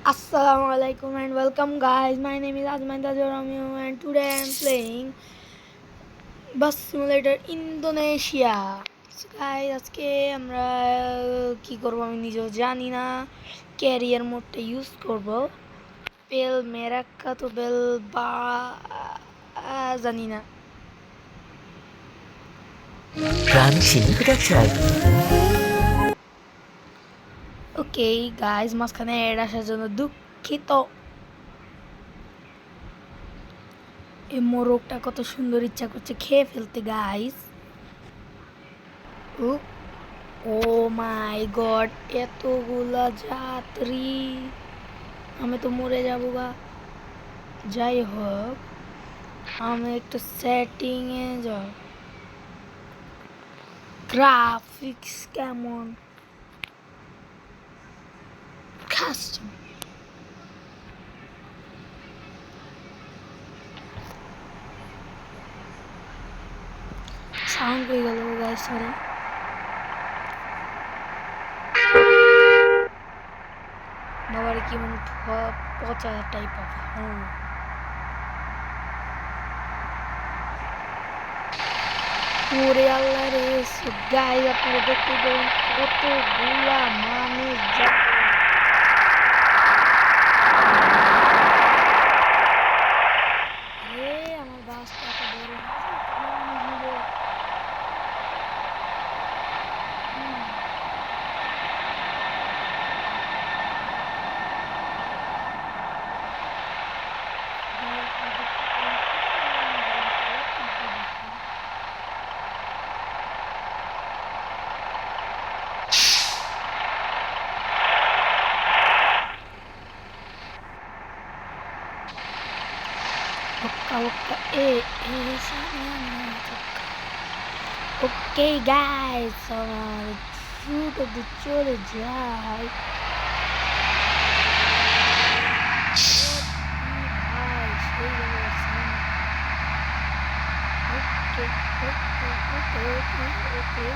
Assalamualaikum and welcome guys. My name is Azman Tajoramio and today I am playing Bus Simulator Indonesia. So guys, আজকে আমরা কি করব আমি নিজেও জানি না। ক্যারিয়ার মোডটা ইউজ করব। বেল মেরাক্কা তো বেল বা জানি না। ওকে গাইজ, মাঝখানে অ্যাড আসার জন্য দুঃখিত। এই মোরগটা কত সুন্দর, ইচ্ছা করছে খেয়ে ফেলতে গাইজ। ও মাই গড, এতগুলা যাত্রী, আমি তো মরে যাবো গা। যাই হোক, আমি একটু সেটিংয়ে যাই। গ্রাফিক্স কেমন, কাস্টম সাউন্ড হয়ে গেল গাইজ, সরি। বাবার কি মনে পচা টাইপ অফ ওরে আল্লাহ রে। গাইজ আপনারা দেখতে পেলেন কতগুলা মানুষ আমার বাসটা এত বড় ওকে গাইস, আমার দ্রুত চলে যায়। ওকে ওকে ওকে ওকে ওকে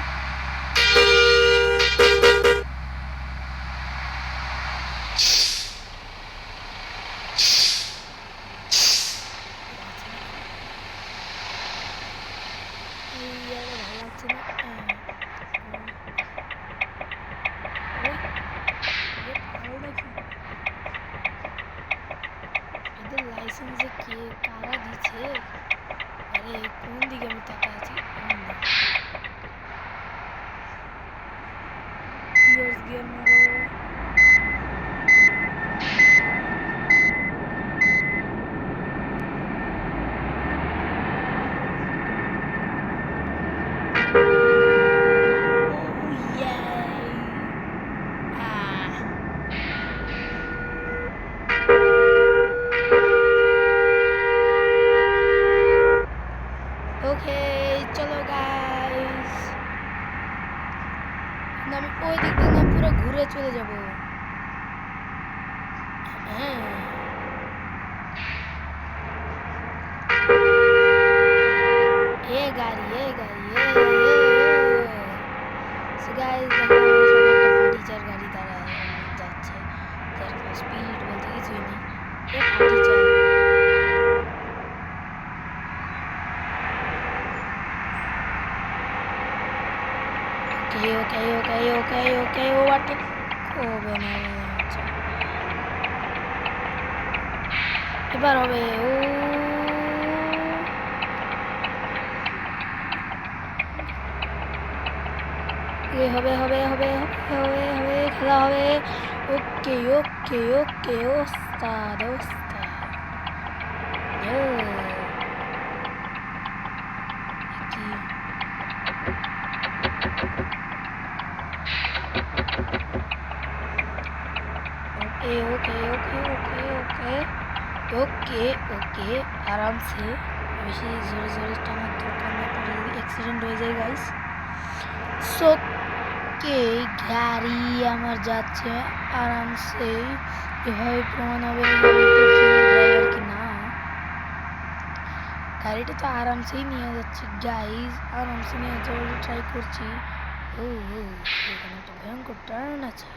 লাইসেন্সে কে কারা দিচ্ছে? আরে কোন দিকে আমি তাকা আছি? গিয়ার মারো। ওকে চলো গাইস, আমি ওই দিক দিয়ে না পুরো ঘুরে চলে যাব। হ্যাঁ, এ গাড়ি এ গাড়ি গাইস, ফার্নিচার গাড়ি দ্বারা যাচ্ছে, যার স্পিড বলতে কিছুই নেই। এ ফার্নিচার ওকে ওকে ওকে ওকে ওকে ওভারটেক হবে না, এবার হবে। ও হবে হবে হবে হবে হবে খেলা হবে। ওকে ওকে ওকে ওস্তাদ ওস্তাদ। Okay okay okay okay okay okay आराम से, বেশি জোরে জোরে টানার দরকার নেই, পরে অ্যাক্সিডেন্ট হয়ে যায় গাইস। সো কে গাড়ি আমার যাচ্ছে আরামসে, এভাবে প্রমাণ হবে ড্রাইভার কি না। গাড়িটা তো আরামসেই নিয়ে যাচ্ছি গাইস, আরামসে নিয়ে যাওয়ার ট্রাই করছি। ও এখানে একটা ভয়ঙ্কর টার্ন আছে।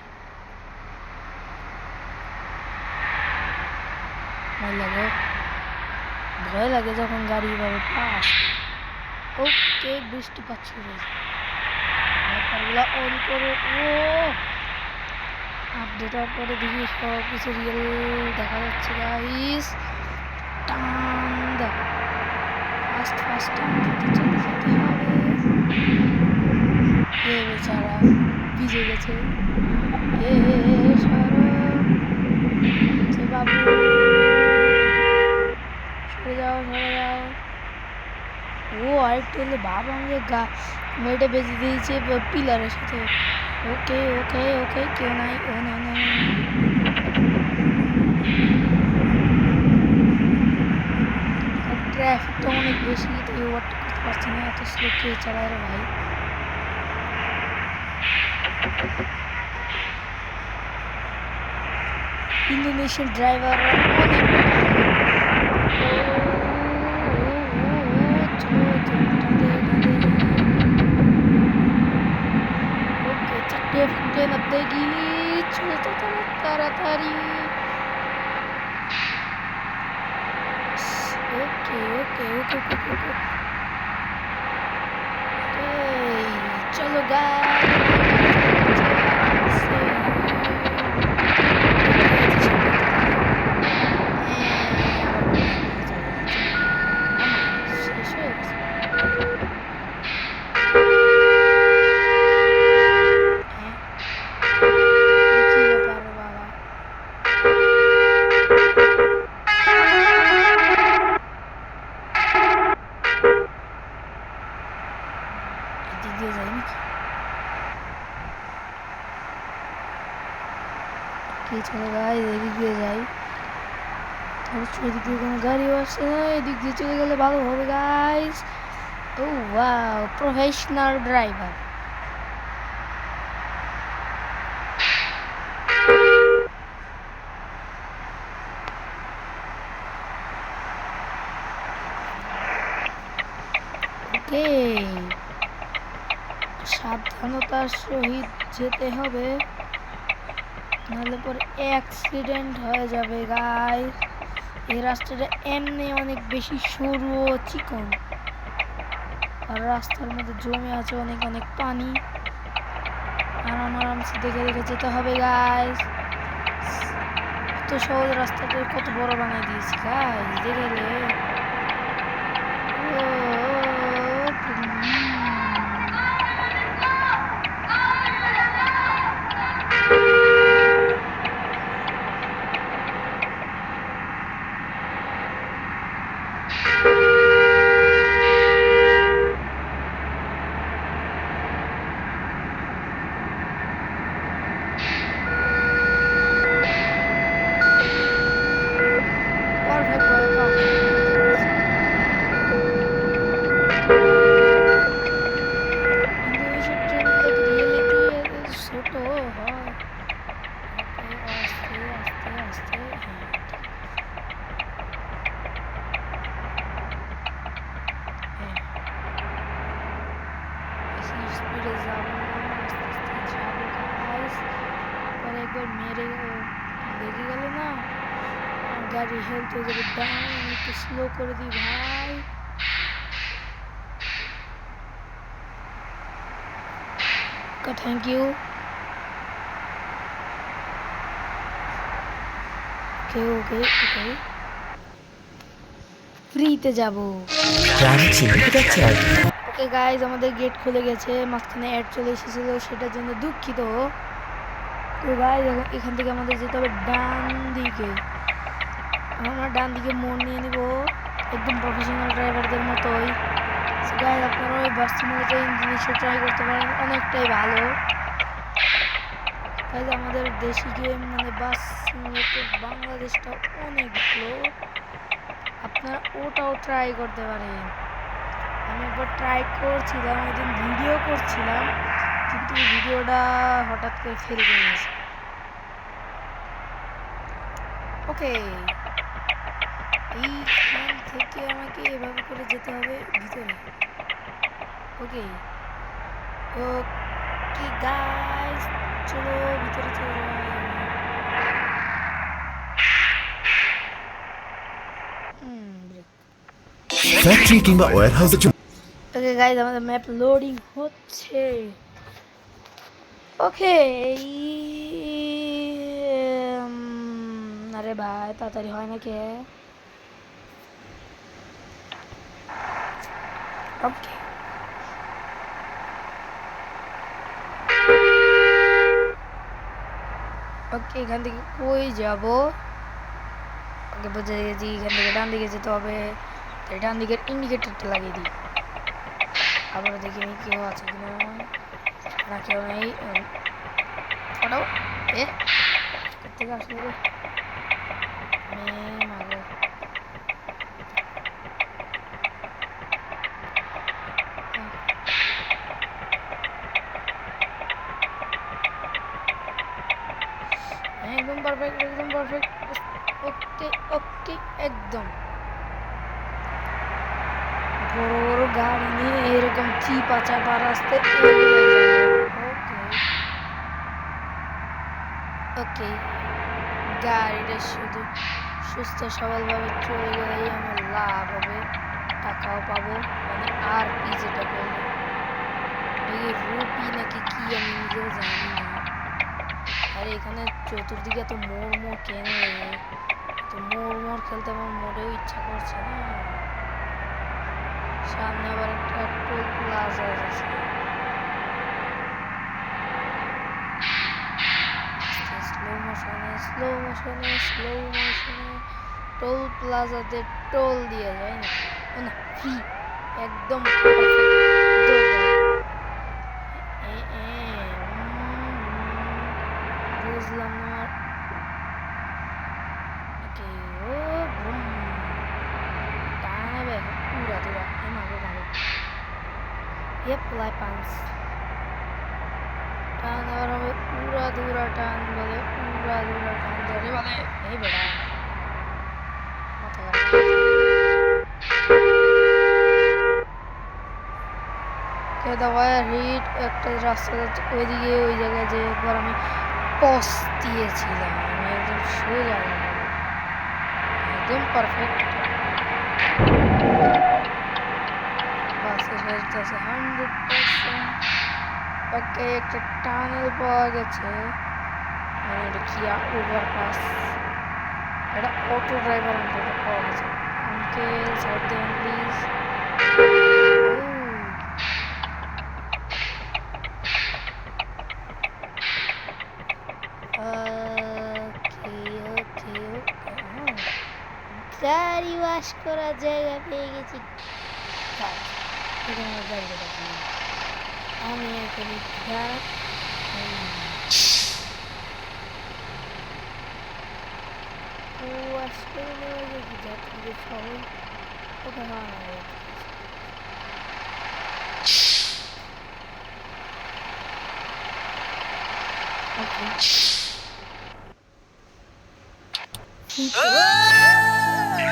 ভয় লাগে, ভয় লাগে যখন গাড়ি এভাবে পাস। ওকে, বৃষ্টিপাত শুরু হয়েছে, ব্যাপারগুলো অন করো। ও আপডেট হওয়ার পরে দেখি সব কিছু রিয়েল দেখা যাচ্ছে গাইস। টান দাও, ফাস্ট ফাস্ট টান দিতে চলে যেতে হবে। এ বেচারা ভিজে গেছে। এ বাবু, সরে যাও সরে যাও। ও আরেকটু হলে বাবা আমাকে গাড়িটা বেঁচে দিয়েছে পিলারের সাথে। ওকে ওকে ওকে, কেউ নাই। ও না না, ট্রাফিকটা অনেক বেশি, তাই ওভারটেক করতে পারছি না। এত স্লো কে চালায় রে ভাই। ইন্দোনেশিয়ান ড্রাইভার অনেক নামতে গেলি, চলে তো তাড়াতাড়ি। ওকে ওকে ওকে ওকে, চলো গাইস। চলো গাইস, এদিক দিয়ে যাই। এদিক দিয়ে কোনো গাড়িও আসছে না, এদিক দিয়ে চলে গেলে ভালো হবে গাইস। ও ওয়াও, প্রফেশনাল ড্রাইভার। ওকে, সাবধানতার সহিত যেতে হবে, নাহলে পরে অ্যাক্সিডেন্ট হয়ে যাবে গাইস। এই রাস্তাটা এমনি অনেক বেশি সরু ও চিকন, আর রাস্তার মধ্যে জমে আছে অনেক অনেক পানি। আরামসে দেখে দেখে যেতে হবে গাইস। এত সহজ রাস্তাটা কত বড় বানিয়ে দিয়েছি গাইস, দেখলে। मेरे लेके गल ना गाड़ी हेल्थ हो जाए डाउन, একটু স্লো করে দিই ভাই। Thank you. Okay okay okay, ফ্রিতে যাব। ওকে গাইজ, আমাদের গেট খুলে গেছে, মাঝখানে অ্যাড চলে এসেছিল, সেটার জন্য দুঃখিত। তো গাইজ এখান থেকে আমাদের যেতে হবে ডান দিকে। আমরা ডান দিকে মোড় নিয়ে নিব, একদম প্রফেশনাল ড্রাইভারদের মতোই। গাইজ আপনারা ওই বাস সিমুলেটর ইন্দোনেশিয়া ট্রাই করতে পারেন, অনেকটাই ভালো। গাইজ আমাদের দেশি গেম মানে বাস সিমুলেটর বাংলাদেশটা অনেক ভালো, আপনারা ওটাও ট্রাই করতে পারেন। আমি একবার ট্রাই করছিলাম, একদিন ভিডিও করছিলাম, কিন্তু ভিডিওটা হঠাৎ করে ফেল করে গেছে। ওকে, এইখান থেকে আমাকে এভাবে করে যেতে হবে ভিতরে। ওকে ওকে গাইস, চলো ভিতরে চলে যাই। ফ্যাক্টরি কিংবা ওয়্যারহাউসের জন্য। ওকে গাইজ, আমাদের ম্যাপ লোডিং হচ্ছে। ওকে, আরে ভাই তাড়াতাড়ি হয় না কে? ওকে, ওকে এখান থেকে কই যাব? ওকে বুঝে গেছি, এখান থেকে ডান দিকে যেতে হবে। তাই ডান দিকের ইন্ডিকেটরটা লাগিয়ে দিই। আবার দেখি আমি কেউ আছে কিনা, না কেউ নেই। ফটো এ থেকে আসলে রে মাগে একদম পারফেক্ট, একদম পারফেক্ট। ওকে ওকে, একদম বড় বড় গাড়ি নিয়ে এরকম চিপা চাপা রাস্তায় ওকে ওকে, গাড়িটা শুধু সুস্থ সবলভাবে চলে গেলেই আমার লাভ হবে, টাকাও পাবো। মানে আর কি যেটা বলবো, রুপি নাকি কি আমি নিজেও জানি না। আর এখানে চতুর্দিকে এত মোড় মোড় কেন, তো মোড় মোড় খেলতে আমার মোটেও ইচ্ছা করছে না। সামনে আবার একটা টোল প্লাজা আছে, স্লো মোশনে স্লো মোশনে স্লো মোশনে টোল প্লাজাতে টোল দিয়ে যায় না, ও না ফ্রি, একদম বুঝলাম না। ওকে ও ব্রুম টানাবে পুরা দুরা এ মাগো মাগো ইয়েপ লাই পান্স টান এবার হবে পুরা দুরা টান, বলে পুরা দুরা টান ধরে বলে এই বেটা মাথা খারাপ দাওয়া হিট একটা রাস্তা যাচ্ছে ওইদিকে, ওই জায়গায় যে একবার আমি পস দিয়েছিলাম, আমি একদম সোজা একদম পারফেক্ট। বাসে হেলতেছে 100%। ওকে, একটা টানেল পাওয়া গেছে, মানে এটা কি ওভারপাস, এটা অটো ড্রাইভার অন্তত পাওয়া গেছে। আঙ্কেল সাইড দেন প্লিজ। গাড়ি ওয়াশ করার জায়গা পেয়ে গেছি। আমি এখানে ওয়াশ করে নেওয়া যায় কি যাত্রীদের সবাই ওটা হয় না।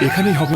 এখানেই হবে।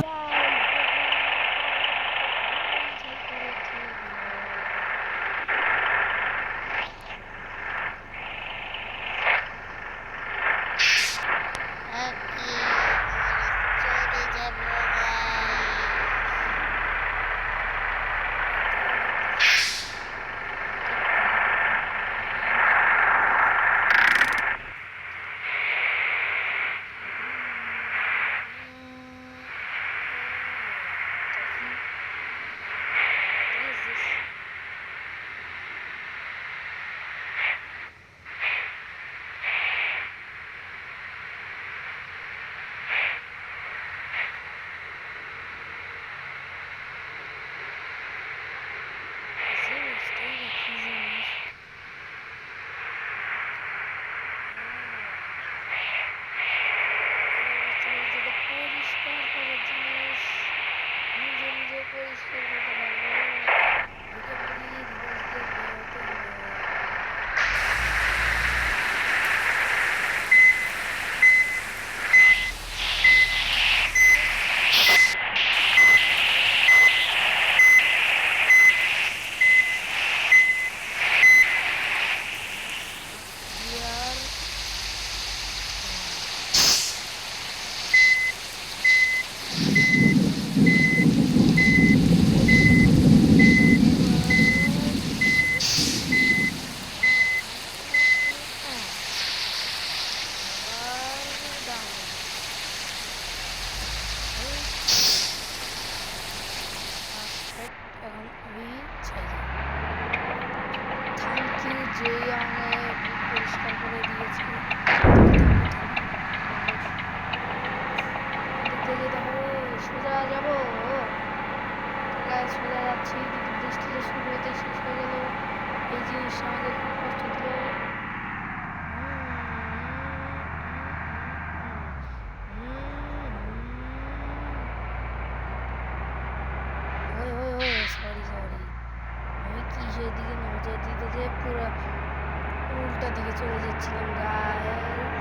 চলে যাচ্ছিলাম গাইস।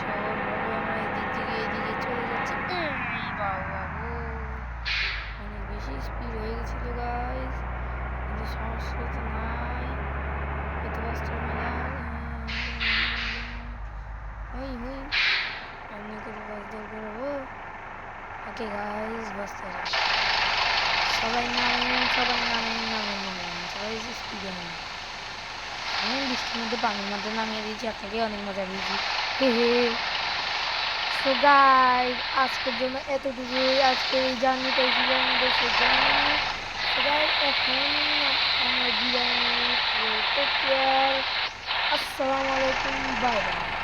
শহরভাবে আমরা এদিক থেকে এদিকে চলে যাচ্ছি। বাবু অনেক বেশি স্পিড হয়ে গেছিল গাইস, কিন্তু সমস্যা তো নাই, এত বাস্টার মেলা হই হই এমনি করে বাস দৌড় করবো। ওকে গাইস, বাস্টার সবাই নামেন, সবাই নামেন, নামেন নামেন, সবাই স্পিডে নামেন। আমি বৃষ্টির মধ্যে পানির মধ্যে নামিয়ে দিয়েছি, আপনাকে অনেক মজা দিয়েছি। হে হে। সো গাইস, আজকের জন্য এতটুকুই। আজকের এই জার্নিটাই ছিল আমাদের সেই জার্নি। সো গাইস, এখন আমরা বিদায় নিই। Take care. আসসালামু আলাইকুম, বাই বাই।